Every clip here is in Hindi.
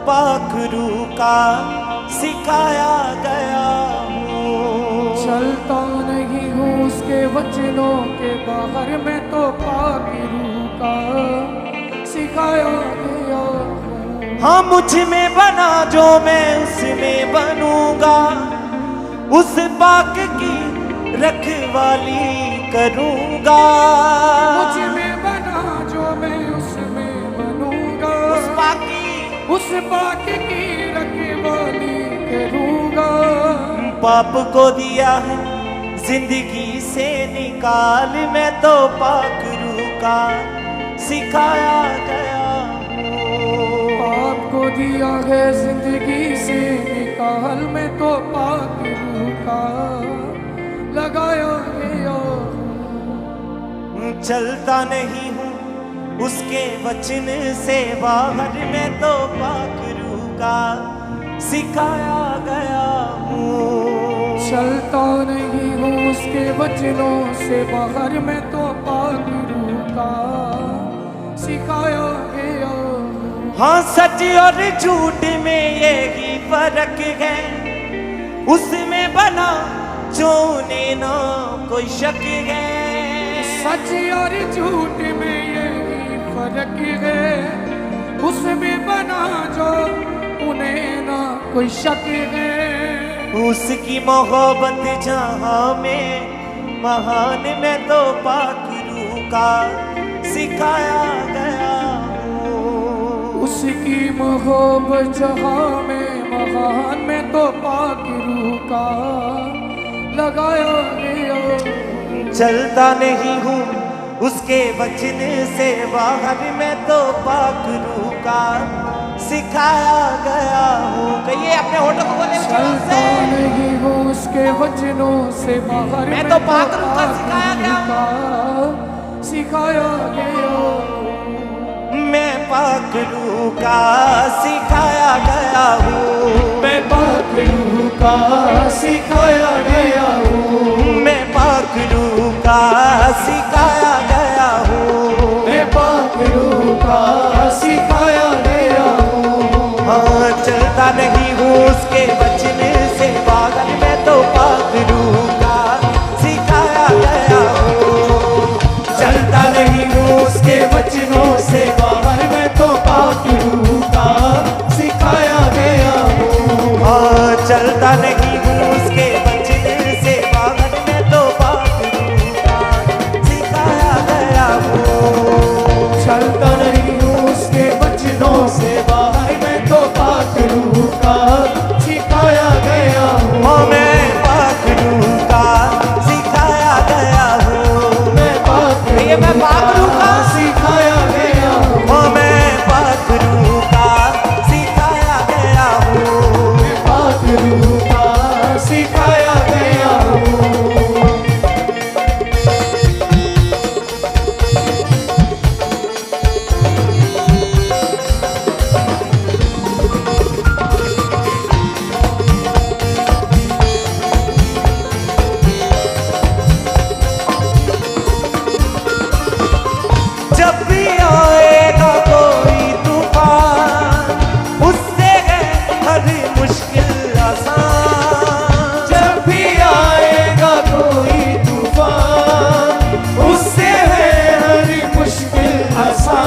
पाक रूह का सिखाया गया हूँ। चलता नहीं हूँ उसके वचनों के बाहर, मैं तो पाक रूह का सिखाया गया हूँ। हाँ मुझ में बना जो मैं उसमें बनूंगा, उस पाक की रखवाली करूंगा। मुझ में बना जो मैं उसमें बनूंगा, उस पाक की रखवाली करूंगा। पाप को दिया है जिंदगी से निकाल, मैं तो पाक रूह का सिखाया गया हूँ। पाप को दिया है जिंदगी से निकाल, मैं तो पाक रूह का लगाया गया हूँ। चलता नहीं हूँ उसके वचन से बाहर, मैं तो पाक रूह का सिखाया गया हूँ। चलता नहीं हूँ उसके वचनों से बाहर, मैं तो पाक रूह का सिखाया गया हूँ। हाँ सच और झूठ में यही फर्क है, उसमें बना जो उन्हें ना कोई शक है। सच और झूठ में यही फर्क है, उसमें बना जो उन्हें ना कोई शक है। उसकी मोहब्बत जहाँ में महान, मैं तो पाक रूह का सिखाया गया हूँ। उसकी मोहब्बत जहाँ में महान, मैं तो पाक रूह का लगाया गया। चलता नहीं हूँ उसके वचन से बाहर, मैं तो पाक रूह का सिखाया गया हूँ। कहिए अपने होठों को बोले। चलता नहीं हूँ उसके वचनों से बाहर, मैं तो पाक रूह का सिखाया गया। मैं पाक रूह का सिखाया गया हूँ। मैं पाक रूह का सिखाया गया हूँ। मैं पाक रूह का सिखाया गया हूँ। मैं पाक रूह का सिखाया गया हूँ। हाँ चलता नहीं हूँ उसके वचन से बाहर, मैं तो पाक रूह का सिखाया गया हूँ। चलता नहीं हूँ उसके वचनों से बाहर, मैं तो पाक रूह का सिखाया गया हूँ। हाँ चलता नहीं हूँ उसके वचन से बाहर, मैं तो पाक रूह का सिखाया गया हूँ। चलता नहीं हूँ उसके वचनों से बाहर, मैं तो पाक रूह का सिखाया गया हूँ। हाँ मैं पाक रूह का सिखाया गया हूँ। मैं पाक रूह का सिखाया गया हूँ। हाँ मैं पाक रूह का सिखाया गया हूँ। मैं पाक रूह का सिखाया गया हूँ। जब भी आएगा कोई तूफान, उससे है हर मुश्किल आसान। जब भी आएगा कोई तूफान, उससे है हर मुश्किल आसान।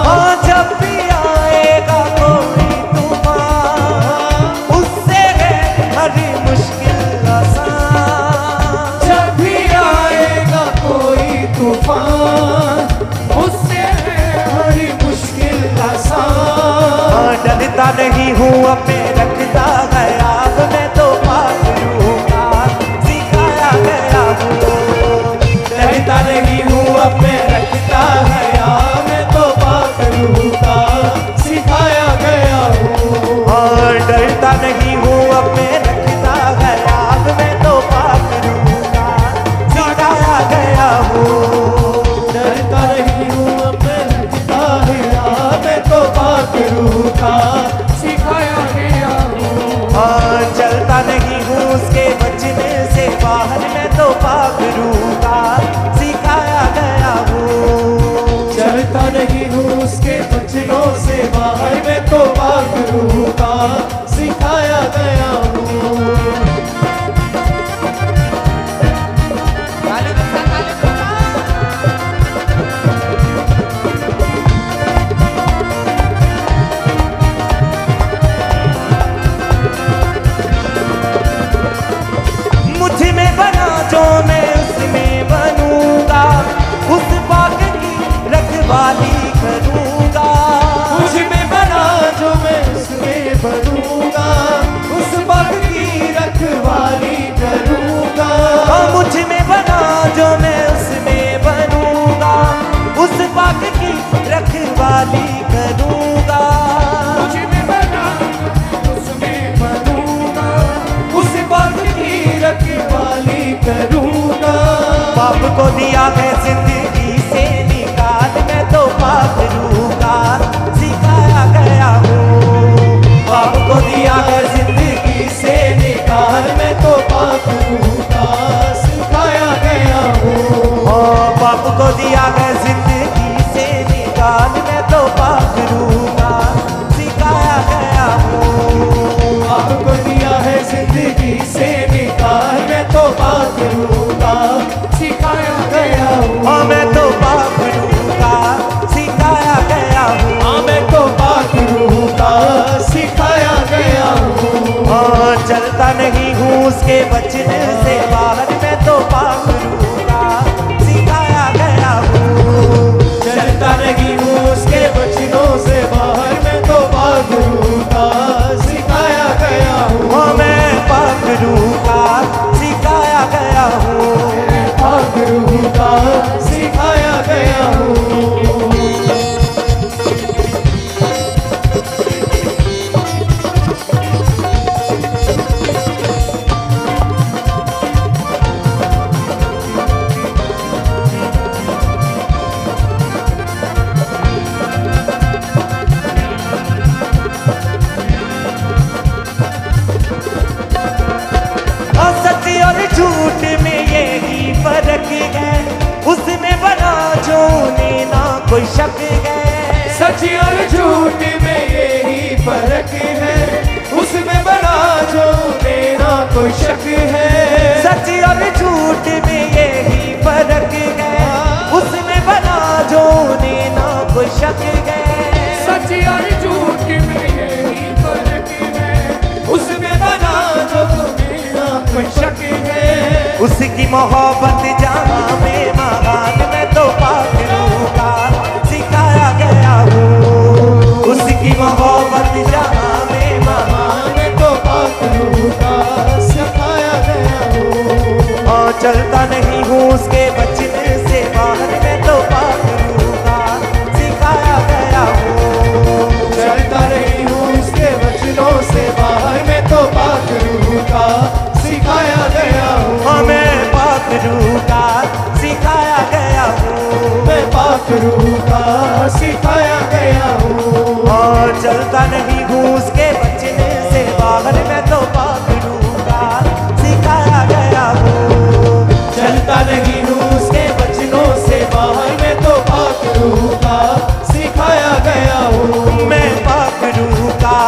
हाँ जब भी आएगा कोई तूफान, उससे है हर मुश्किल आसान। जब भी आएगा कोई तूफान, उससे है हर मुश्किल आसान। हाँ डरता नहीं हूँ अपने रखता गया, मैं तो पाक रूह का सिखाया गया हूँ। डरता नहीं हूँ अपने रखता गया, मैं तो पाक रूह का सिखाया गया हूँ। हाँ डरता नहीं हूँ अपने रखता गया, मैं तो पाक रूह का सिखाया गया हूँ। डरता नहीं हूँ अपने रखता गया, मैं तो पाक रूह का सिखाया गया हूँ। हाँ चलता नहीं हूँ उसके वचन से बाहर, मैं तो पाक रूह का सिखाया गया हूँ। चलता नहीं हूँ उसके वचनों से बाहर, मैं तो पाक बाप को दिया है जिंदगी से निकाल, मैं तो पाक रूह का सिखाया गया हूँ। बाप को दिया है जिंदगी से निकाल, मैं तो पाक रूह का सिखाया गया हूँ। बाप को दिया है जिंदगी से निकाल, मैं तो पाक रूह का सिखाया गया हूँ। बाप को दिया है जिंदगी से निकाल, मैं तो पाक रूह का सिखाया गया हूँ। मैं तो पाक रूह का सिखाया गया हूँ। मैं तो पाक रूह का सिखाया गया हूँ। चलता नहीं हूँ उसके वचन से बाहर, मैं तो पाक रूह का सिखाया गया हूँ। चलता नहीं हूँ उसके वचनों से बाहर, मैं तो पाक रूह का सिखाया गया हूँ। मैं पाक रूह का सिखाया गया हूँ। पाक रूह का सिखाया गया हूँ। सच और झूठ में यही फर्क है, उसमें बना जो ना कोई शक है। सच और झूठ में यही फर्क है, उसमें बना जो मेरा कोई शक है। सच और झूठ में यही फर्क है, उसमें बना जो ना कोई शक है। सच और झूठ में यही फर्क है, उसमें बना जो मेरा कोई शक है। उसकी मोहब्बत जहाँ में महान, मैं तो पाक रूह का सिखाया गया हूँ। उसकी मोहब्बत जहाँ में महान, मैं तो पाक रूह का सिखाया गया हूँ। और चलता नहीं हूँ उसके वचन से बाहर, मैं तो पाक रूह का सिखाया गया हूँ। चलता नहीं हूँ उसके वचनों से बाहर, मैं तो पाक रूह का सिखाया गया हूँ। मैं पाक रूह का सिखाया गया हूँ। मैं पाक रूह का सिखाया गया हूँ। और चलता नहीं हूँ उसके वचन से बाहर, मैं तो पाक रूह का सिखाया गया हूँ। चलता नहीं हूँ उसके वचनों से बाहर, मैं तो पाक रूह का सिखाया गया हूँ। मैं पाक रूह का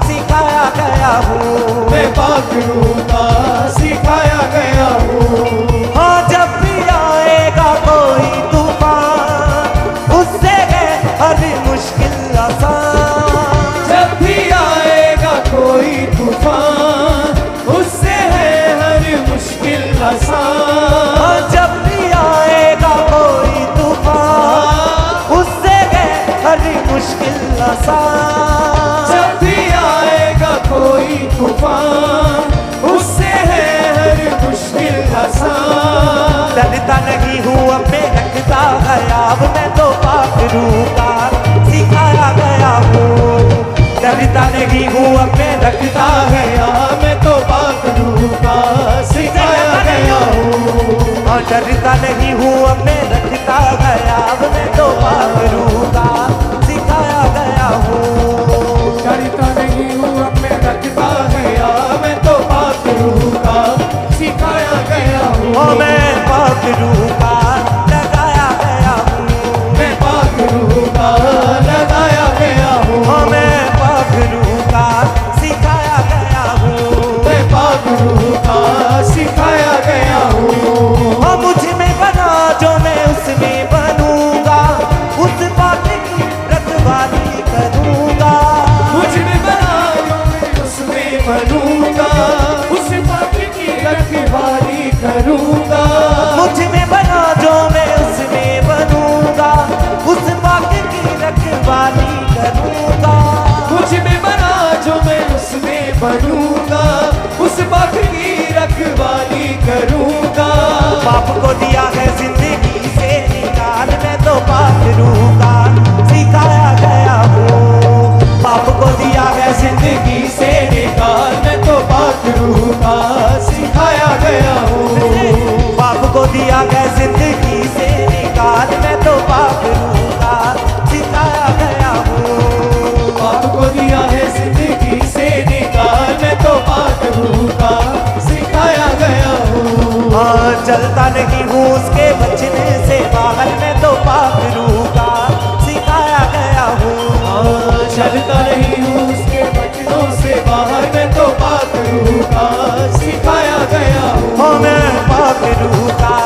सिखाया गया हूँ। मैं पाक रूह का सिखाया गया हूँ। हाँ, जब भी आएगा कोई तूफान, उससे है हर मुश्किल आसान। जब भी आएगा कोई तूफान, उससे है हर मुश्किल आसान। हाँ, जब भी आएगा कोई तूफान, उससे है हर मुश्किल आसान। जब भी आएगा कोई तूफान, उससे है हर मुश्किल आसान। डरता नहीं हूँ अब मैं रखता गया, अब मैं तो पाक रूह का सिखाया गया हूँ। डरता नहीं हूँ अब मैं रखता गया, मैं तो पाक रूह का सिखाया गया हूँ। और डरता नहीं हूँ अब मैं रखता गया, अब मैं तो पाक रूह का सिखाया गया हूँ। डरता नहीं हूँ अब मैं रखता गया, मैं तो पाक रूह का सिखाया गया हूँ। और मैं पाक रूह का लगाया गया हूँ। मैं पाक रूह का लगाया गया हूँ। और मैं पाक रूह का सिखाया गया हूँ। मैं पाक रूह का सिखाया गया हूँ। और मुझ में बना जो मैं उसमें बनूंगा, उस बात की रखवाली करूंगा। मुझ में बना जो मैं उसमें बनूंगा, उस बात की रखवाली करूंगा। मुझ में बना जो मैं उसमें बनूंगा, उस बात की रखवाली करूंगा। मुझ में बना जो मैं उसमें बनूंगा, उस बात की रखवाली करूंगा। बाप को दिया है जिंदगी से निकाल, मैं तो पाक रूह का सिखाया गया हूँ। बाप को दिया है जिंदगी से निकाल, मैं तो पाक रूह का सिखाया गया हूँ। बाप को दिया है जिंदगी चलता नहीं हूँ उसके वचनों से बाहर, मैं तो पाक रूह का सिखाया गया हूँ। हो मैं पाक रूह का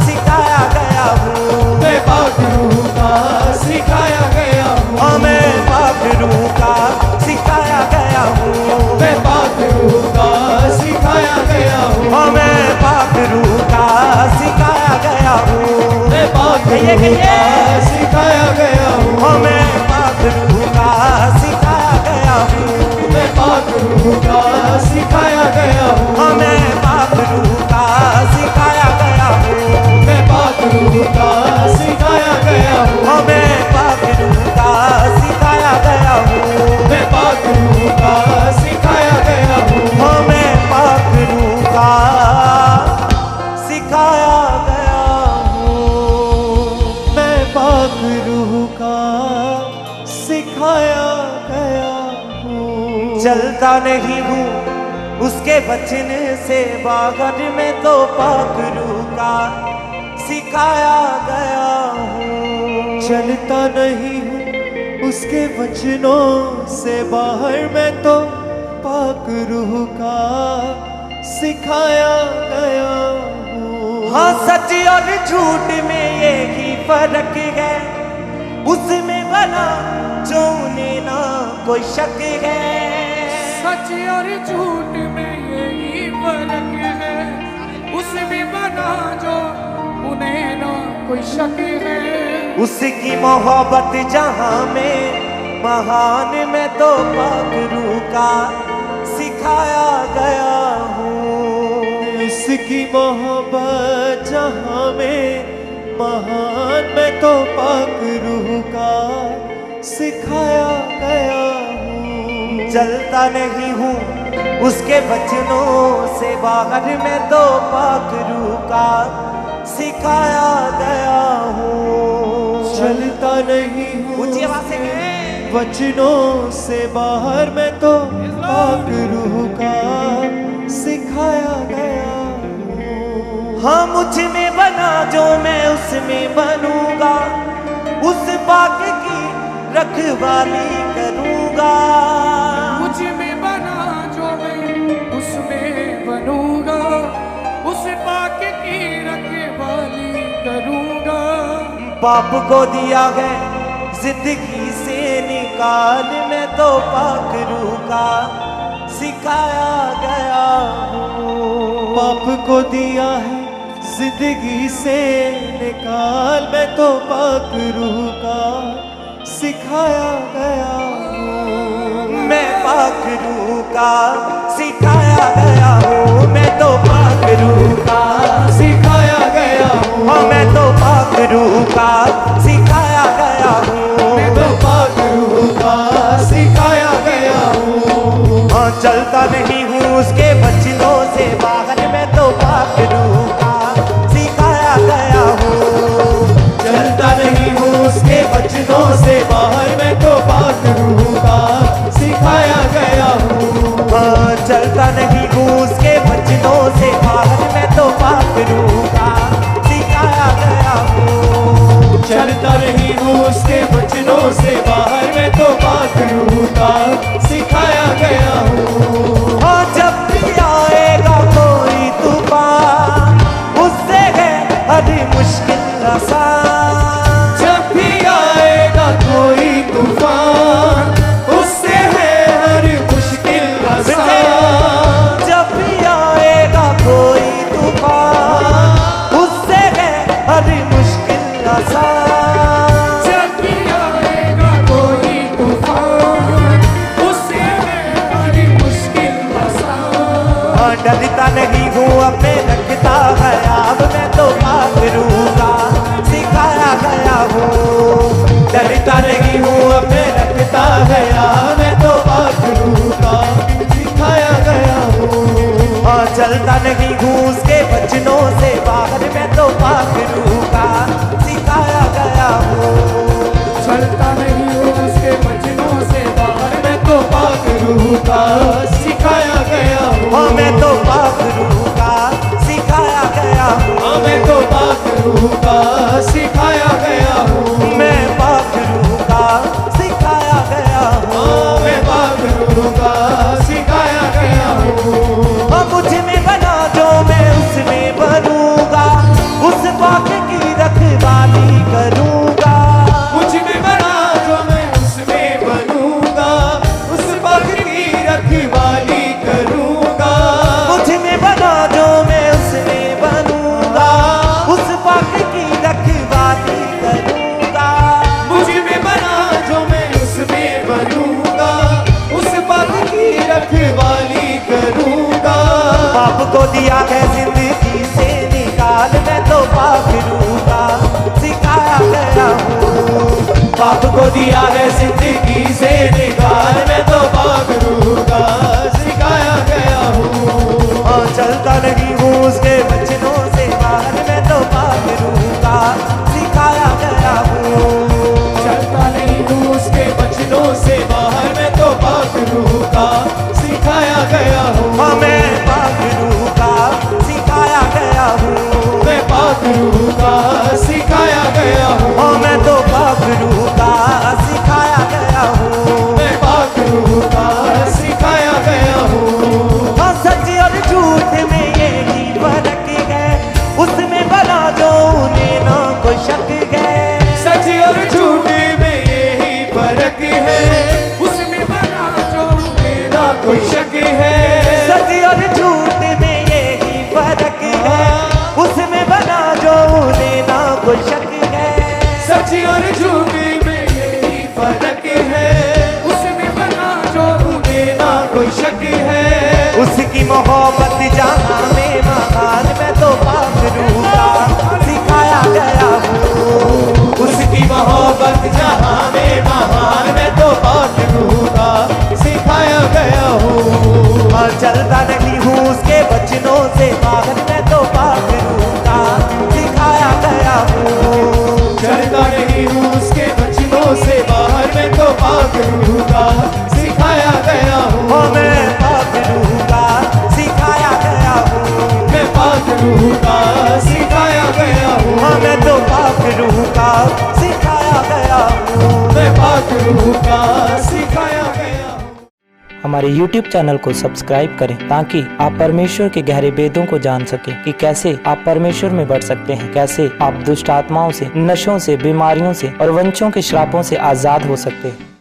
सिखाया गया हूँ। मैं पाक रूह का सिखाया गया हूँ। हो मैं पाक रूह का सिखाया गया हूँ। मैं पाक रूह का सिखाया गया हूँ। हो मैं पाक रूह का सिखाया गया हूँ। मैं पाक रूह का सिखाया गया हूँ। हो मैं पाक रूह का सिखाया गया हूँ। मैं पाक रूह का सिखाया गया हूँ। हो मैं पाक रूह का सिखाया गया हूँ। मैं पाक रूह का सिखाया गया हूँ। हो मैं पाक रूह का सिखाया गया हूँ। मैं पाक रूह का सिखाया गया हूँ। हो मैं पाक रूह का सिखाया गया हूँ। मैं पाक रूह का सिखाया गया हूँ। चलता नहीं हूँ उसके वचन से बाहर, में तो पाक रूह का सिखाया गया हूँ। चलता नहीं हूँ उसके वचनों से बाहर, मैं तो पाक रूह का सिखाया गया हूँ। हाँ सच और झूठ में यही फर्क है, उसमें भला जोने ना कोई शक है। सच और झूठ में यही फर्क है, उसमें बना जो उन्हें ना कोई शक है। उसकी मोहब्बत जहां में महान, में तो पाक रूह का सिखाया गया हूँ। इसकी मोहब्बत जहाँ में महान, मैं तो पाक रूह का सिखाया गया हूँ। चलता नहीं हूँ उसके वचनों से बाहर, में तो पाक रूह का सिखाया गया हूँ। चलता नहीं हूँ ऊंची आवाज से कहे। वचनों से बाहर, मैं तो पाक रूह का सिखाया गया हूँ। हाँ मुझ में बना जो मैं उसमें बनूंगा, उस पाक की रखवाली करूंगा। मुझ में बना जो मैं उसमें बनूंगा, उस पाक की रखवाली करूंगा। पाप को दिया है जिंदगी से निकाल, में तो पाक रूह का सिखाया गया हूँ। पाप को दिया है जिंदगी से निकाल, मैं तो पाक रूह का सिखाया गया हूँ। मैं पाक रूह का सिखाया गया हूँ। मैं तो पाक रूह का सिखाया गया हूँ। हाँ मैं तो पाक रूह का सिखाया गया हूँ। मैं तो पाक रूह का सिखाया गया हूँ। हाँ चलता नहीं हूँ उसके वचनों से बाहर, मैं तो पाक रूह का सिखाया गया हूँ। चलता नहीं हूँ उसके वचनों से बाहर, मैं तो पाक रूह का सिखाया गया हूँ। हाँ चलता नहीं हूँ उसके वचनों से बाहर, मैं तो पाक रूह का सिखाया गया हूँ। चलता नहीं हूँ उसके वचनों से बाहर, मैं तो पाक रूह का सिखाया गया हूँ। हाँ जब भी आएगा कोई तूफान, उससे है हर मुश्किल आसान। जब भी आएगा कोई तूफान, उससे है हर मुश्किल आसान। जब भी आएगा कोई तूफान, उससे है हर मुश्किल आसान। जब भी आएगा कोई तूफान, उससे है हर मुश्किल आसान। हाँ डरता नहीं हूँ अपने रखता है अब, मैं तो पाक रूह का सिखाया गया हूँ। डरता नहीं हूँ अपने रखता है यार, मैं तो पाक रूह का सिखाया गया हूँ। हाँ चलता नहीं हूँ उसके वचनों से बाहर, मैं तो पाक रूह का सिखाया गया हूँ। चलता नहीं हूँ उसके वचनों से बाहर, मैं तो पाक रूह का सिखाया गया हूँ। हाँ मैं तो पाक रूह का सिखाया गया हूँ। हाँ मैं तो पाक रूह का सिखाया गया हूँ। मैं पाक रूह का सिखाया गया हूँ। दिया है जिंदगी से निकाल, मैं तो पाक रूह का सिखाया गया हूँ। पाप को दिया है जिंदगी से निकाल, मैं तो पाक रूह का सिखाया गया हूँ। हाँ चलता नहीं हूँ उसके वचनों से बाहर, मैं तो पाक रूह का सिखाया गया हूँ। चलता नहीं हूँ उसके वचनों से बाहर, मैं तो पाक रूह का सिखाया गया हूँ। हाँ मैं पाक रूह का सिखाया गया हूँ। मैं पाक रूह का सिखाया गया हूँ। हाँ मैं तो पाक रूह का सिखाया गया हूँ। मैं पाक रूह का सिखाया गया हूँ। हाँ सच और झूठ में यही फर्क है, उसमें बना जो उन्हें ना कोई शक है। सच और झूठ में यही फर्क है, उसमें बना जो ना कोई शक है। सच और झूठ में यही फर्क है, उसमें बना जो उन्हें ना कोई शक है। सच और झूठ में यही फर्क है, उसमें बना जो उन्हें ना कोई शक है। उसकी मोहब्बत जहाँ में महान, मैं तो पाक रूह का सिखाया गया हूँ। उसकी मोहब्बत जहाँ में महान, मैं तो पाक रूह का सिखाया गया हूँ। हाँ चलता नहीं हूँ उसके वचनों से बाहर, मैं तो पाक रूह का सिखाया गया हूँ। चलता नहीं हूँ उसके वचनों से बाहर, मैं तो पाक रूह का सिखाया गया हूँ। हाँ मैं पाक रूह का सिखाया गया हूँ। मैं पाक रूह का सिखाया गया हूँ। हाँ मैं तो पाक रूह का सिखाया गया हूँ। मैं पाक रूह का सिखाया गया हूँ। हमारे YouTube चैनल को सब्सक्राइब करें ताकि आप परमेश्वर के गहरे वेदों को जान सकें कि कैसे आप परमेश्वर में बढ़ सकते हैं, कैसे आप दुष्ट आत्माओं से, नशों से, बीमारियों से और वंशों के श्रापों से आजाद हो सकते हैं।